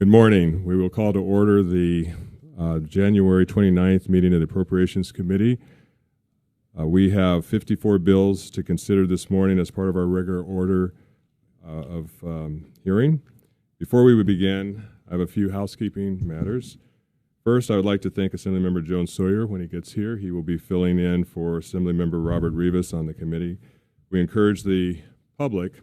Good morning. We will call to order the January 29th meeting of the Appropriations Committee. We have 54 bills to consider this morning as part of our regular order of hearing. Before we would begin, I have a few housekeeping matters. First, I would like to thank Assemblymember Joan Sawyer. When he gets here, he will be filling in for Assemblymember Robert Rivas on the committee. We encourage the public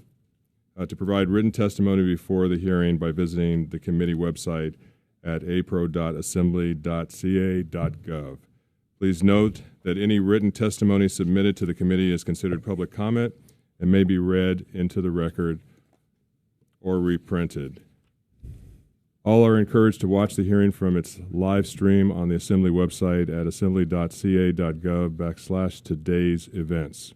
to provide written testimony before the hearing by visiting the committee website at apro.assembly.ca.gov. Please note that any written testimony submitted to the committee is considered public comment and may be read into the record or reprinted. All are encouraged to watch the hearing from its live stream on the Assembly website at assembly.ca.gov/today's events.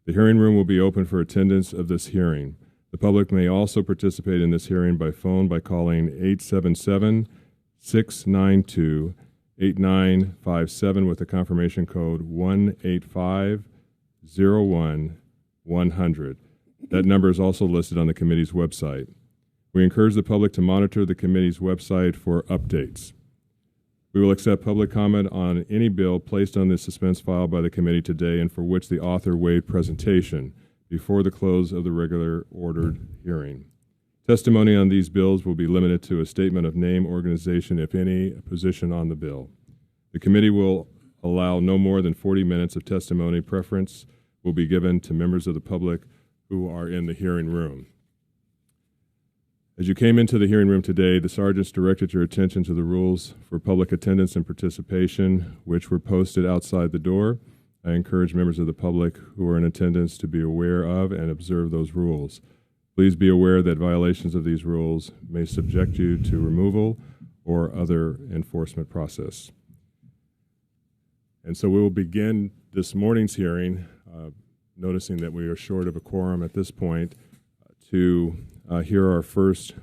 The hearing room will be open for attendance of this hearing. The public may also participate in this hearing by phone by calling 877-692-8957 with the confirmation code 18501-100. That number is also listed on the committee's website. We encourage the public to monitor the committee's website for updates. We will accept public comment on any bill placed on the suspense file by the committee today and for which the author waived presentation before the close of the regular ordered hearing. Testimony on these bills will be limited to a statement of name, organization, if any, position on the bill. The committee will allow no more than 40 minutes of testimony. Preference will be given to members of the public who are in the hearing room. As you came into the hearing room today, the sergeants directed your attention to the rules for public attendance and participation, which were posted outside the door. I encourage members of the public who are in attendance to be aware of and observe those rules. Please be aware that violations of these rules may subject you to removal or other enforcement process. And so we will begin this morning's hearing, noticing that we are short of a quorum at this point, to hear our first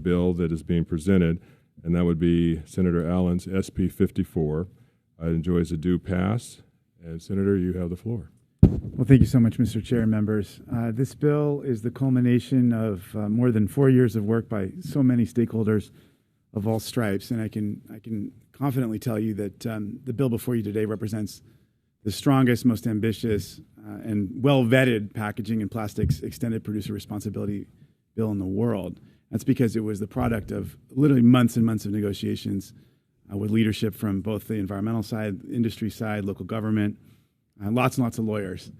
bill that is being presented, and that would be Senator Allen's SB 54. It enjoys a due pass. And Senator, you have the floor. Well, thank you so much, Mr. Chair and members. This bill is the culmination of more than 4 years of work by so many stakeholders of all stripes, and I can confidently tell you that the bill before you today represents the strongest, most ambitious, and well-vetted packaging and plastics extended producer responsibility bill in the world. That's because it was the product of literally months and months of negotiations with leadership from both the environmental side, industry side, local government, lots and lots of lawyers.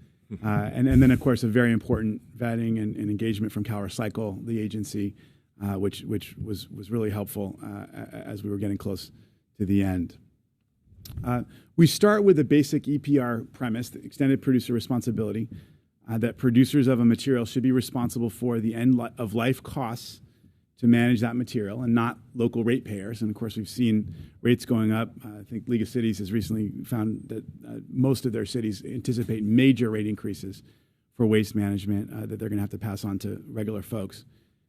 And then, of course, a very important vetting and engagement from CalRecycle, the agency, which was really helpful as we were getting close to the end. We start with the basic EPR premise, the extended producer responsibility, that producers of a material should be responsible for the end of life costs to manage that material and not local ratepayers. And of course, we've seen rates going up. I think League of Cities has recently found that most of their cities anticipate major rate increases for waste management that they're going to have to pass on to regular folks.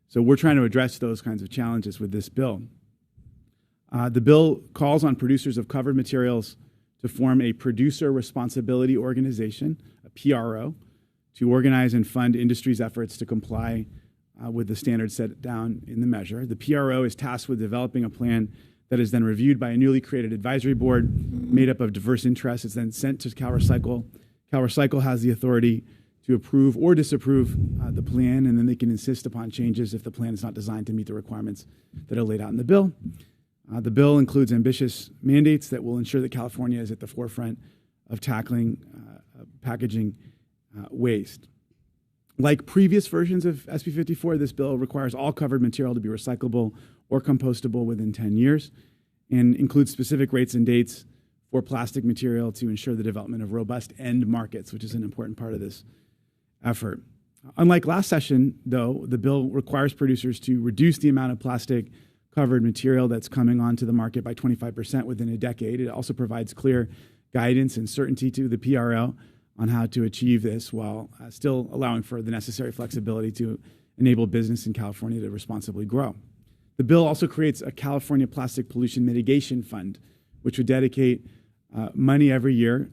So we're trying to address those kinds of challenges with this bill. The bill calls on producers of covered materials to form a producer responsibility organization, a PRO, to organize and fund industry's efforts to comply with the standards set down in the measure. The PRO is tasked with developing a plan that is then reviewed by a newly created advisory board made up of diverse interests. It's then sent to CalRecycle. CalRecycle has the authority to approve or disapprove the plan, and then they can insist upon changes if the plan is not designed to meet the requirements that are laid out in the bill. The bill includes ambitious mandates that will ensure that California is at the forefront of tackling packaging waste. Like previous versions of SB 54, this bill requires all covered material to be recyclable or compostable within 10 years and includes specific rates and dates for plastic material to ensure the development of robust end markets, which is an important part of this effort. Unlike last session, though, the bill requires producers to reduce the amount of plastic covered material that's coming onto the market by 25% within a decade. It also provides clear guidance and certainty to the PRO on how to achieve this while still allowing for the necessary flexibility to enable business in California to responsibly grow. The bill also creates a California Plastic Pollution Mitigation Fund, which would dedicate money every year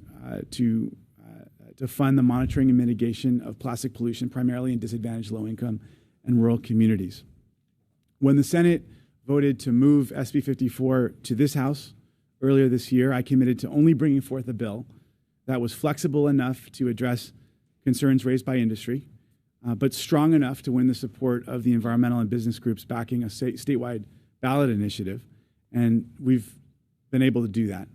to fund the monitoring and mitigation of plastic pollution, primarily in disadvantaged low-income and rural communities. When the Senate voted to move SB 54 to this House earlier this year, I committed to only bringing forth a bill that was flexible enough to address concerns raised by industry, but strong enough to win the support of the environmental and business groups backing a statewide ballot initiative. And we've been able to do that,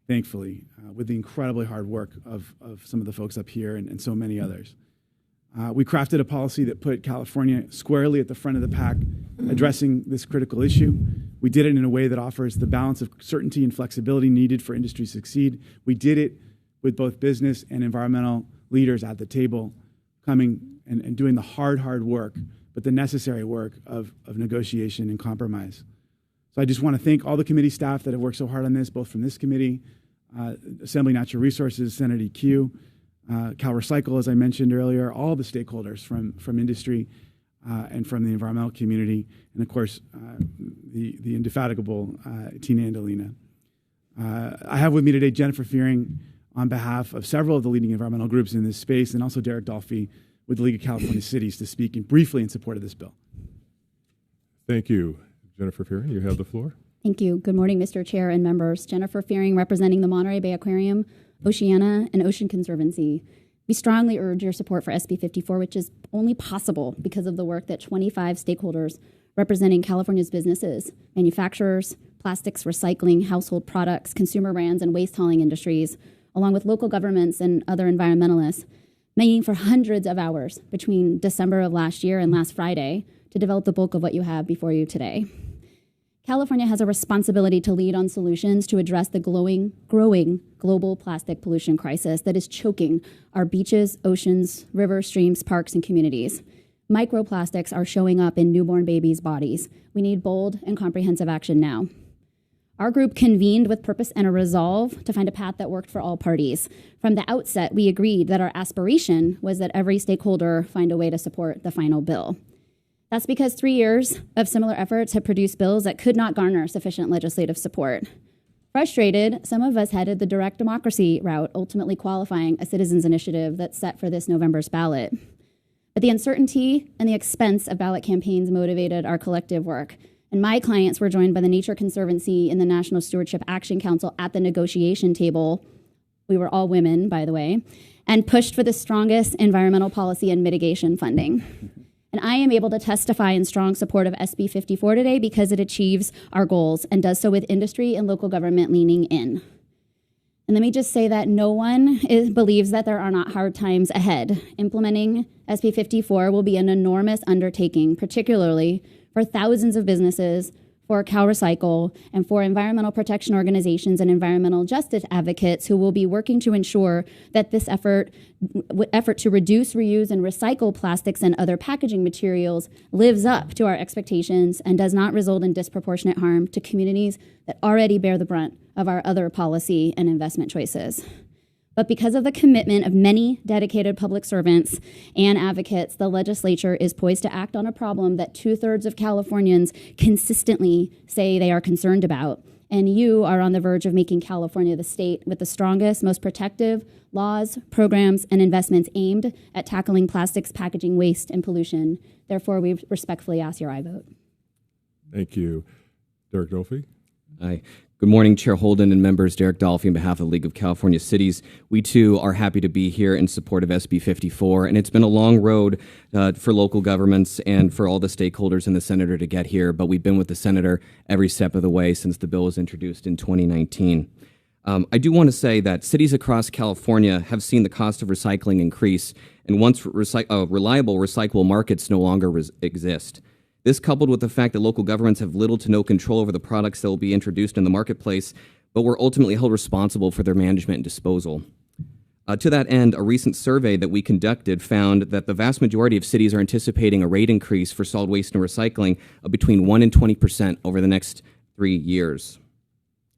thankfully, with the incredibly hard work of some of the folks up here and so many others. We crafted a policy that put California squarely at the front of the pack, addressing this critical issue. We did it in a way that offers the balance of certainty and flexibility needed for industry to succeed. We did it with both business and environmental leaders at the table, coming and doing the hard work, but the necessary work of negotiation and compromise. So I just want to thank all the committee staff that have worked so hard on this, both from this committee, Assembly Natural Resources, Senate EQ, Cal Recycle, as I mentioned earlier, all the stakeholders from industry and from the environmental community, and of course, the indefatigable Tina Andolina. I have with me today Jennifer Fearing on behalf of several of the leading environmental groups in this space, and also Derek Dolphy with the League of California Cities to speak briefly in support of this bill. Thank you. Jennifer Fearing, you have the floor. Thank you. Good morning, Mr. Chair and members. Jennifer Fearing, representing the Monterey Bay Aquarium, Oceana, and Ocean Conservancy. We strongly urge your support for SB 54, which is only possible because of the work that 25 stakeholders representing California's businesses, manufacturers, plastics, recycling, household products, consumer brands, and waste hauling industries, along with local governments and other environmentalists, meeting for hundreds of hours between December of last year and last Friday to develop the bulk of what you have before you today. California has a responsibility to lead on solutions to address the growing global plastic pollution crisis that is choking our beaches, oceans, rivers, streams, parks, and communities. Microplastics are showing up in newborn babies' bodies. We need bold and comprehensive action now. Our group convened with purpose and a resolve to find a path that worked for all parties. From the outset, we agreed that our aspiration was that every stakeholder find a way to support the final bill. That's because 3 years of similar efforts have produced bills that could not garner sufficient legislative support. Frustrated, some of us headed the direct democracy route, ultimately qualifying a citizens' initiative that's set for this November's ballot. But the uncertainty and the expense of ballot campaigns motivated our collective work. And my clients were joined by the Nature Conservancy and the National Stewardship Action Council at the negotiation table. We were all women, by the way, and pushed for the strongest environmental policy and mitigation funding. And I am able to testify in strong support of SB 54 today because it achieves our goals and does so with industry and local government leaning in. And let me just say that no one believes that there are not hard times ahead. Implementing SB 54 will be an enormous undertaking, particularly for thousands of businesses, for Cal Recycle, and for environmental protection organizations and environmental justice advocates who will be working to ensure that this effort to reduce, reuse, and recycle plastics and other packaging materials lives up to our expectations and does not result in disproportionate harm to communities that already bear the brunt of our other policy and investment choices. But because of the commitment of many dedicated public servants and advocates, the legislature is poised to act on a problem that 2/3 of Californians consistently say they are concerned about. And you are on the verge of making California the state with the strongest, most protective laws, programs, and investments aimed at tackling plastics, packaging, waste, and pollution. Therefore, we respectfully ask your aye vote. Thank you. Derek Dolphy. Aye. Good morning, Chair Holden and members. Derek Dolphy on behalf of the League of California Cities. We, too, are happy to be here in support of SB 54, and it's been a long road for local governments and for all the stakeholders and the senator to get here, but we've been with the senator every step of the way since the bill was introduced in 2019. I do want to say that cities across California have seen the cost of recycling increase, and once reliable recyclable markets no longer exist. This, coupled with the fact that local governments have little to no control over the products that will be introduced in the marketplace, but were ultimately held responsible for their management and disposal. To that end, a recent survey that we conducted found that the vast majority of cities are anticipating a rate increase for solid waste and recycling of between 1% and 20% over the next 3 years.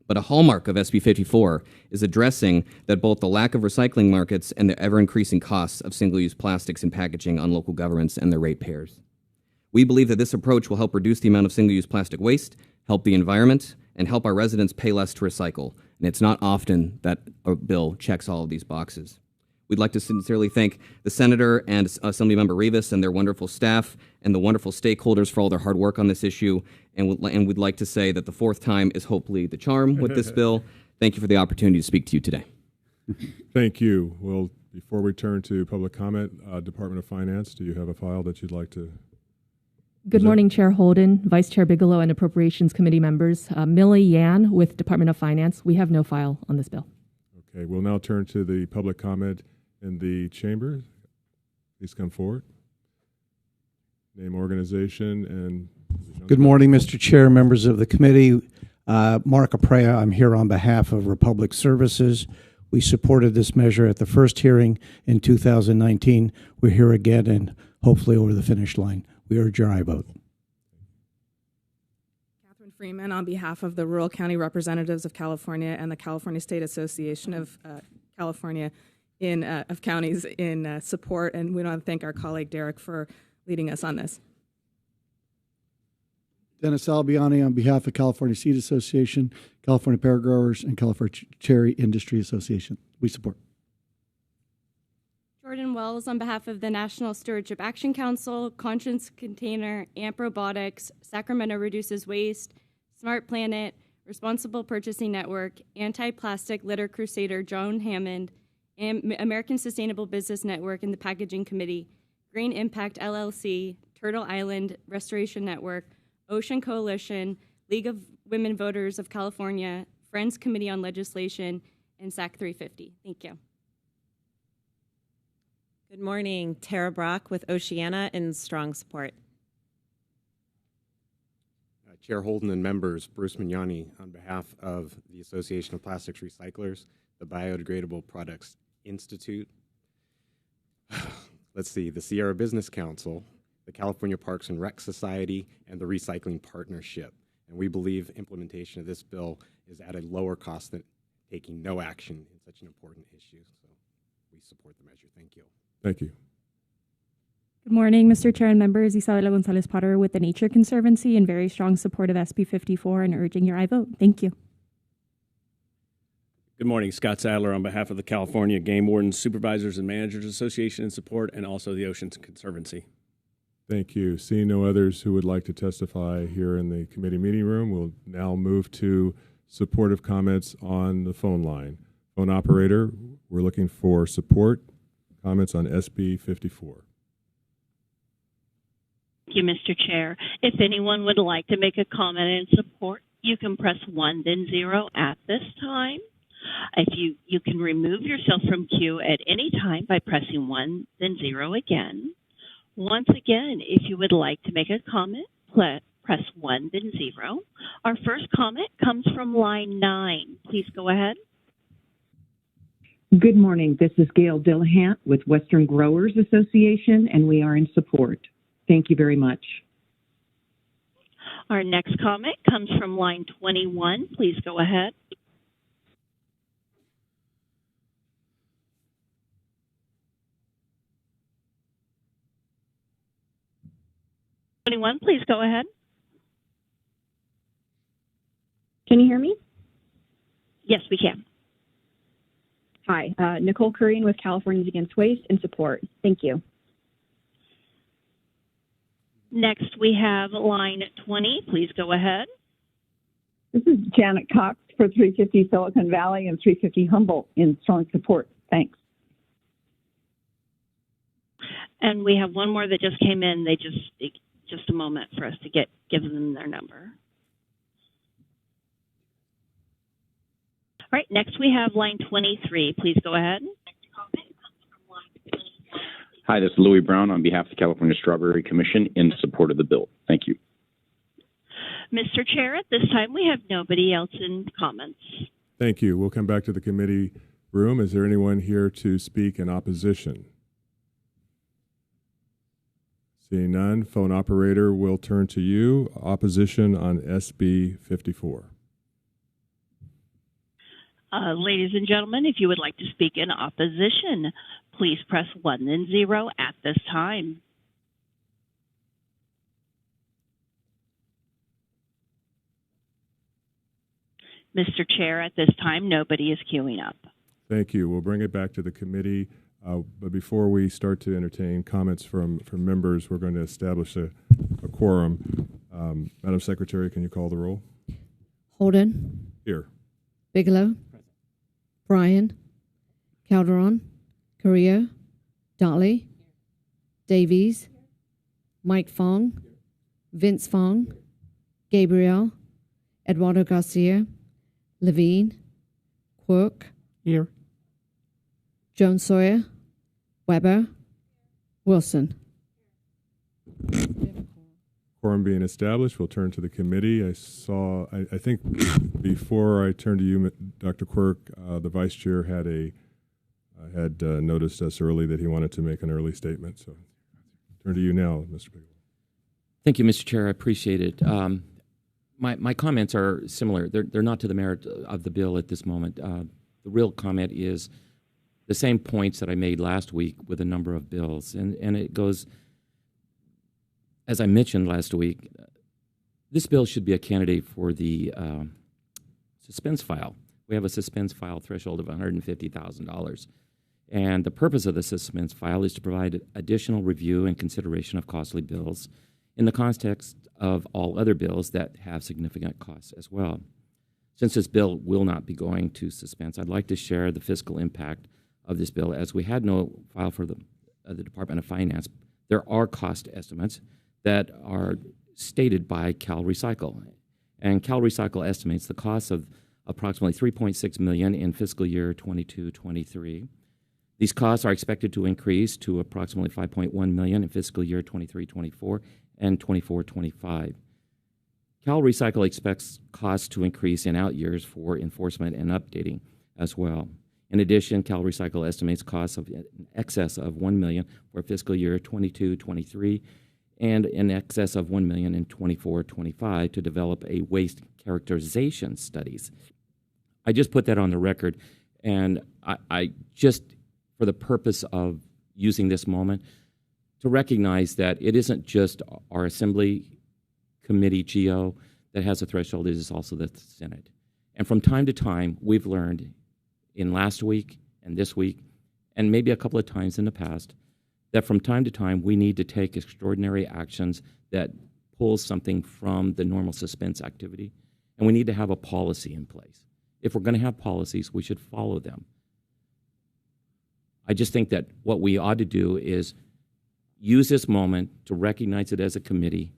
But a hallmark of SB 54 is addressing that both the lack of recycling markets and the ever-increasing costs of single-use plastics and packaging on local governments and their ratepayers. We believe that this approach will help reduce the amount of single-use plastic waste, help the environment, and help our residents pay less to recycle. And it's not often that a bill checks all of these boxes. We'd like to sincerely thank the Senator and Assemblymember Rivas and their wonderful staff and the wonderful stakeholders for all their hard work on this issue. And we'd like to say that the fourth time is hopefully the charm with this bill. Thank you for the opportunity to speak to you today. Thank you. Well, before we turn to public comment, Department of Finance, do you have a file that you'd like to? Good morning, Chair Holden, Vice Chair Bigelow, and Appropriations Committee members. Millie Yan with Department of Finance. We have no file on this bill. Okay, we'll now turn to the public comment in the chamber. Please come forward. Name, organization, and position. Good morning, Mr. Chair, members of the committee. Mark Aprea, I'm here on behalf of Republic Services. We supported this measure at the first hearing in 2019. We're here again and hopefully over the finish line. We urge your aye vote. Catherine Freeman on behalf of the Rural County Representatives of California and the California State Association of California of Counties in support, and we want to thank our colleague Derek for leading us on this. Dennis Albiani on behalf of California Seed Association, California Pear Growers, and California Cherry Industry Association. We support. Jordan Wells on behalf of the National Stewardship Action Council, Conscience Container, AMP Robotics, Sacramento Reduces Waste, Smart Planet, Responsible Purchasing Network, Anti-Plastic Litter Crusader Joan Hammond, American Sustainable Business Network and the Packaging Committee, Green Impact LLC, Turtle Island Restoration Network, Ocean Coalition, League of Women Voters of California, Friends Committee on Legislation, and SAC 350. Thank you. Good morning, Tara Brock with Oceana in strong support. Chair Holden and members, Bruce Mignani on behalf of the Association of Plastics Recyclers, the Biodegradable Products Institute, let's see, the Sierra Business Council, the California Parks and Rec Society, and the Recycling Partnership. And we believe implementation of this bill is at a lower cost than taking no action in such an important issue. So we support the measure. Thank you. Thank you. Good morning, Mr. Chair and members. Isabella Gonzalez-Potter with the Nature Conservancy in very strong support of SB 54 and urging your aye vote. Thank you. Good morning, Scott Sadler on behalf of the California Game Wardens, Supervisors and Managers Association in support, and also the Oceans Conservancy. Thank you. Seeing no others who would like to testify here in the committee meeting room, we'll now move to supportive comments on the phone line. Phone operator, we're looking for support comments on SB 54. Thank you, Mr. Chair. If anyone would like to make a comment in support, you can press 1, then 0 at this time. If you can remove yourself from queue at any time by pressing 1, then 0 again. Once again, if you would like to make a comment, press 1, then 0. Our first comment comes from line 9. Please go ahead. Good morning. This is Gail Dillahant with Western Growers Association, and we are in support. Thank you very much. Our next comment comes from line 21. Please go ahead. Please go ahead. Can you hear me? Yes, we can. Hi, Nicole Kurian with Californians Against Waste in support. Thank you. Next, we have line 20. Please go ahead. This is Janet Cox for 350 Silicon Valley and 350 Humboldt in strong support. Thanks. And we have one more that just came in. Just a moment for us to give them their number. All right, next we have line 23. Please go ahead. Hi, this is Louis Brown on behalf of the California Strawberry Commission in support of the bill. Thank you. Mr. Chair, at this time we have nobody else in comments. Thank you. We'll come back to the committee room. Is there anyone here to speak in opposition? Seeing none, phone operator will turn to you. Opposition on SB 54. Ladies and gentlemen, if you would like to speak in opposition, please press 1 then 0 at this time. Mr. Chair, at this time, nobody is queuing up. Thank you. We'll bring it back to the committee. But before we start to entertain comments from members, we're going to establish a quorum. Madam Secretary, can you call the roll? Holden. Here. Bigelow. Bryan. Calderon. Carrillo. Dolly. Davies. Mike Fong. Vince Fong. Gabriel. Eduardo Garcia. Levine. Quirk. Here. Joan Sawyer. Weber. Wilson. Quorum being established, we'll turn to the committee. I think before I turn to you, Dr. Quirk, the vice chair had noticed us early that he wanted to make an early statement. So turn to you now, Mr. Bigelow. Thank you, Mr. Chair. I appreciate it. My comments are similar. They're not to the merit of the bill at this moment. The real comment is the same points that I made last week with a number of bills. And it goes, as I mentioned last week, this bill should be a candidate for the suspense file. We have a suspense file threshold of $150,000. And the purpose of the suspense file is to provide additional review and consideration of costly bills in the context of all other bills that have significant costs as well. Since this bill will not be going to suspense, I'd like to share the fiscal impact of this bill. As we had no file for the Department of Finance, there are cost estimates that are stated by Cal Recycle. And Cal Recycle estimates the cost of approximately $3.6 million in fiscal year 22-23. These costs are expected to increase to approximately $5.1 million in fiscal year 23-24 and 24-25. Cal Recycle expects costs to increase in out years for enforcement and updating as well. In addition, Cal Recycle estimates costs of in excess of $1 million for fiscal year 22-23 and in excess of $1 million in 24-25 to develop a waste characterization studies. I just put that on the record, and I just, for the purpose of using this moment, to recognize that it isn't just our Assembly Committee, GO, that has a threshold, it is also the Senate. And from time to time, we've learned in last week and this week, and maybe a couple of times in the past, that from time to time, we need to take extraordinary actions that pull something from the normal suspense activity, and we need to have a policy in place. If we're going to have policies, we should follow them. I just think that what we ought to do is use this moment to recognize it as a committee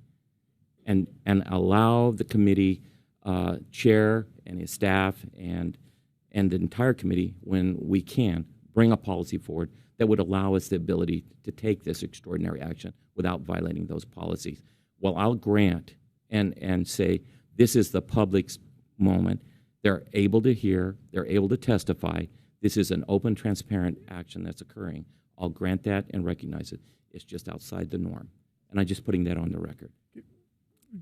and allow the committee chair and his staff and the entire committee, when we can, bring a policy forward that would allow us the ability to take this extraordinary action without violating those policies. Well, I'll grant and say this is the public's moment. They're able to hear, they're able to testify. This is an open, transparent action that's occurring. I'll grant that and recognize it. It's just outside the norm. And I'm just putting that on the record.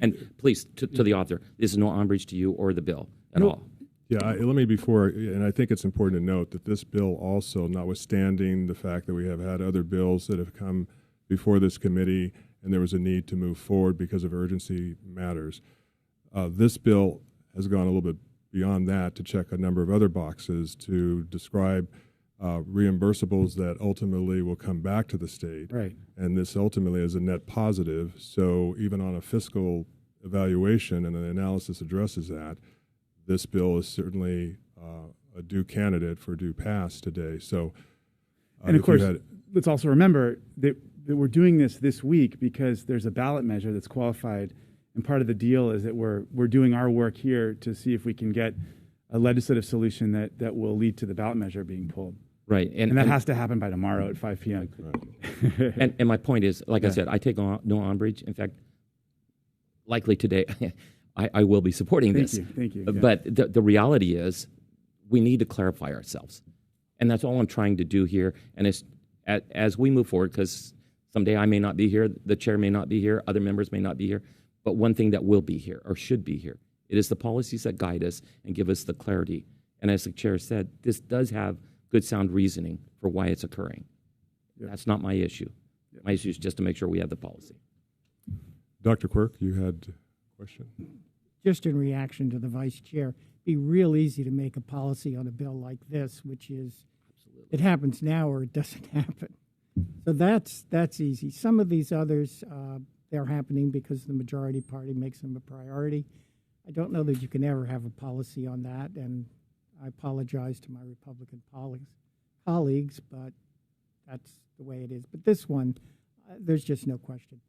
And please, to the author, this is no umbrage to you or the bill at all. Yeah, let me and I think it's important to note that this bill also, notwithstanding the fact that we have had other bills that have come before this committee and there was a need to move forward because of urgency matters, this bill has gone a little bit beyond that to check a number of other boxes to describe reimbursables that ultimately will come back to the state. Right. And this ultimately is a net positive. So even on a fiscal evaluation, and the analysis addresses that, this bill is certainly a due candidate for due pass today. So, and of course, let's also remember that we're doing this week because there's a ballot measure that's qualified, and part of the deal is that we're doing our work here to see if we can get a legislative solution that will lead to the ballot measure being pulled. Right, and that has to happen by tomorrow at 5 p.m. Right. and my point is, like I said, I take no umbrage. In fact, likely today, I will be supporting this. Thank you. But the reality is, we need to clarify ourselves, and that's all I'm trying to do here. And it's as we move forward, because someday I may not be here, the chair may not be here, other members may not be here. But one thing that will be here, or should be here, it is the policies that guide us and give us the clarity. And as the chair said, this does have good sound reasoning for why it's occurring. Yep. That's not my issue. Yep. My issue is just to make sure we have the policy. Dr. Quirk, you had a question? Just in reaction to the vice chair, it'd be real easy to make a policy on a bill like this, which is Absolutely. It happens now or it doesn't happen. So that's easy. Some of these others, they're happening because the majority party makes them a priority. I don't know that you can ever have a policy on that, and I apologize to my Republican colleagues, but that's the way it is. But this one, there's just no question.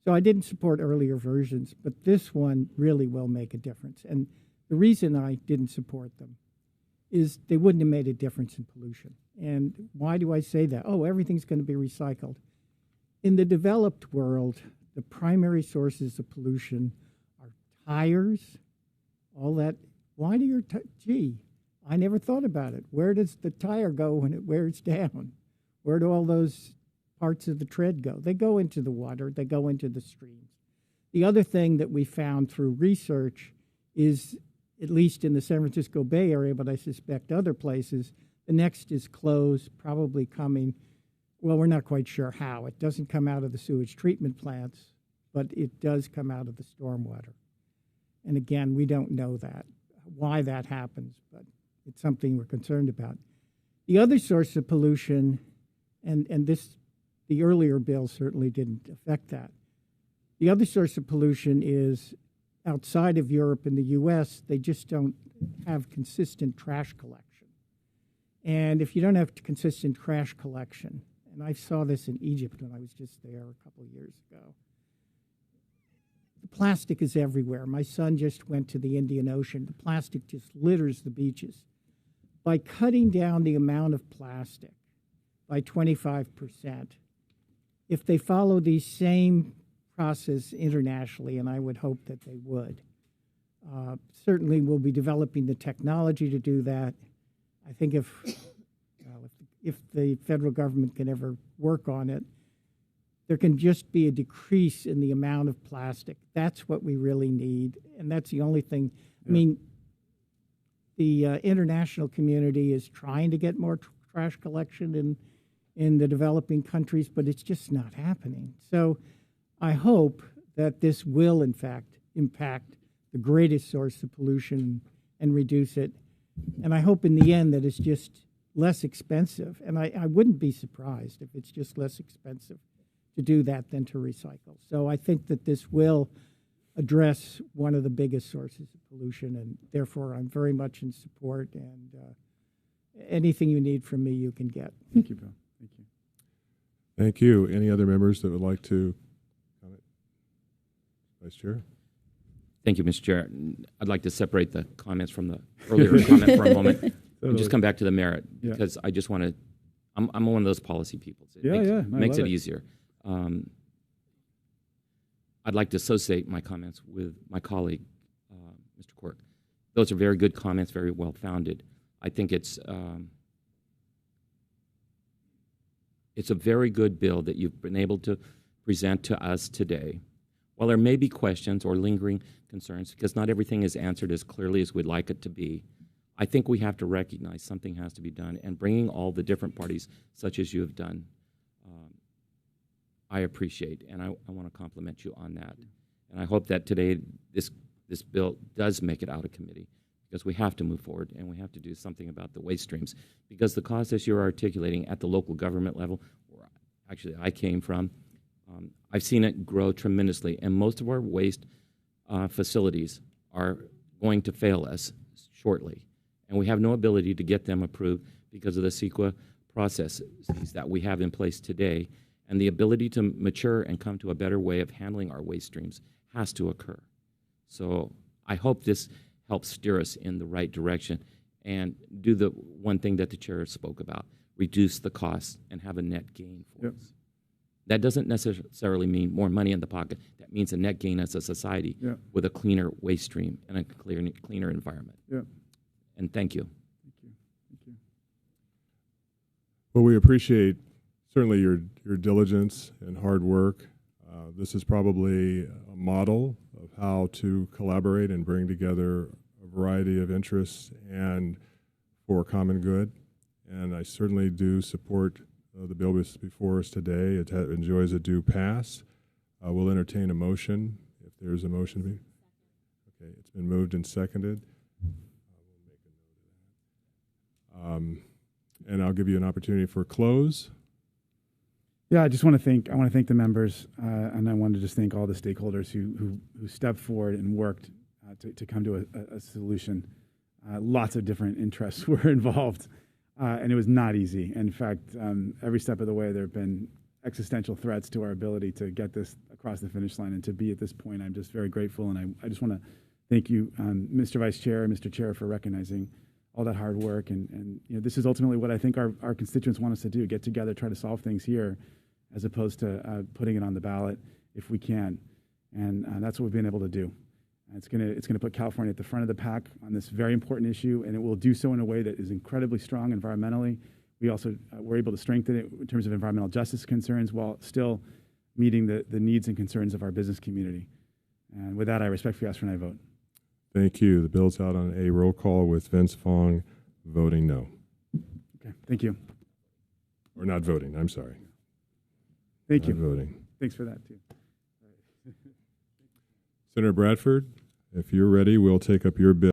So I didn't support earlier versions, but this one really will make a difference. And the reason I didn't support them is they wouldn't have made a difference in pollution. And why do I say that? Oh, everything's going to be recycled. In the developed world, the primary sources of pollution are tires, all that. Why do your, gee, I never thought about it. Where does the tire go when it wears down? Where do all those parts of the tread go? They go into the water, they go into the streams. The other thing that we found through research is, at least in the San Francisco Bay Area, but I suspect other places, the next is closed, probably coming, well, we're not quite sure how. It doesn't come out of the sewage treatment plants, but it does come out of the stormwater. And again, we don't know that, why that happens, but it's something we're concerned about. The other source of pollution, and this, the earlier bill certainly didn't affect that. The other source of pollution is outside of Europe and the US, they just don't have consistent trash collection. And if you don't have consistent trash collection, and I saw this in Egypt when I was just there a couple of years ago, the plastic is everywhere. My son just went to the Indian Ocean. The plastic just litters the beaches. By cutting down the amount of plastic by 25%, if they follow the same process internationally, and I would hope that they would, certainly we'll be developing the technology to do that. I think if the federal government can ever work on it, there can just be a decrease in the amount of plastic. That's what we really need, and that's the only thing. I mean, the international community is trying to get more trash collection in the developing countries, but it's just not happening. So I hope that this will, in fact, impact the greatest source of pollution and reduce it. And I hope in the end that it's just less expensive. And I wouldn't be surprised if it's just less expensive to do that than to recycle. So I think that this will address one of the biggest sources of pollution, and therefore I'm very much in support, and anything you need from me, you can get. Thank you, Bill. Thank you. Thank you. Any other members that would like to comment? Vice Chair? Thank you, Mr. Chair. I'd like to separate the comments from the earlier comment for a moment and just come back to the merit, because I just want to, I'm one of those policy people. It makes it easier. I'd like to associate my comments with my colleague, Mr. Quirk. Those are very good comments, very well founded. I think it's a very good bill that you've been able to present to us today. While there may be questions or lingering concerns, because not everything is answered as clearly as we'd like it to be, I think we have to recognize something has to be done, and bringing all the different parties, such as you have done, I appreciate, and I want to compliment you on that. And I hope that today this bill does make it out of committee, because we have to move forward and we have to do something about the waste streams, because the cause, as you're articulating at the local government level, where actually I came from, I've seen it grow tremendously, and most of our waste facilities are going to fail us shortly, and we have no ability to get them approved because of the CEQA processes that we have in place today. And the ability to mature and come to a better way of handling our waste streams has to occur. So I hope this helps steer us in the right direction and do the one thing that the chair spoke about, reduce the costs and have a net gain for us. That doesn't necessarily mean more money in the pocket. That means a net gain as a society with a cleaner waste stream and a cleaner environment. And thank you. Thank you. Well, we appreciate certainly your diligence and hard work. This is probably a model of how to collaborate and bring together a variety of interests and for common good. And I certainly do support the bill before us today. It enjoys a due pass. We'll entertain a motion if there's a motion. Okay, it's been moved and seconded. And I'll give you an opportunity for close. Yeah, I want to thank the members, and I want to just thank all the stakeholders who stepped forward and worked to come to a solution. Lots of different interests were involved, and it was not easy. In fact, every step of the way, there have been existential threats to our ability to get this across the finish line, and to be at this point, I'm just very grateful, and I just want to thank you, Mr. Vice Chair and Mr. Chair, for recognizing all that hard work. And this is ultimately what I think our constituents want us to do: get together, try to solve things here, as opposed to putting it on the ballot if we can. And that's what we've been able to do. And it's gonna put California at the front of the pack on this very important issue, and it will do so in a way that is incredibly strong environmentally. We also were able to strengthen it in terms of environmental justice concerns while still meeting the needs and concerns of our business community. And with that, I respectfully ask for an aye vote. Thank you. The bill's out on a roll call with Vince Fong voting no. Okay, thank you. Or not voting, I'm sorry. Thank you. Not voting. Thanks for that, too. Senator Bradford, if you're ready, we'll take up your bill.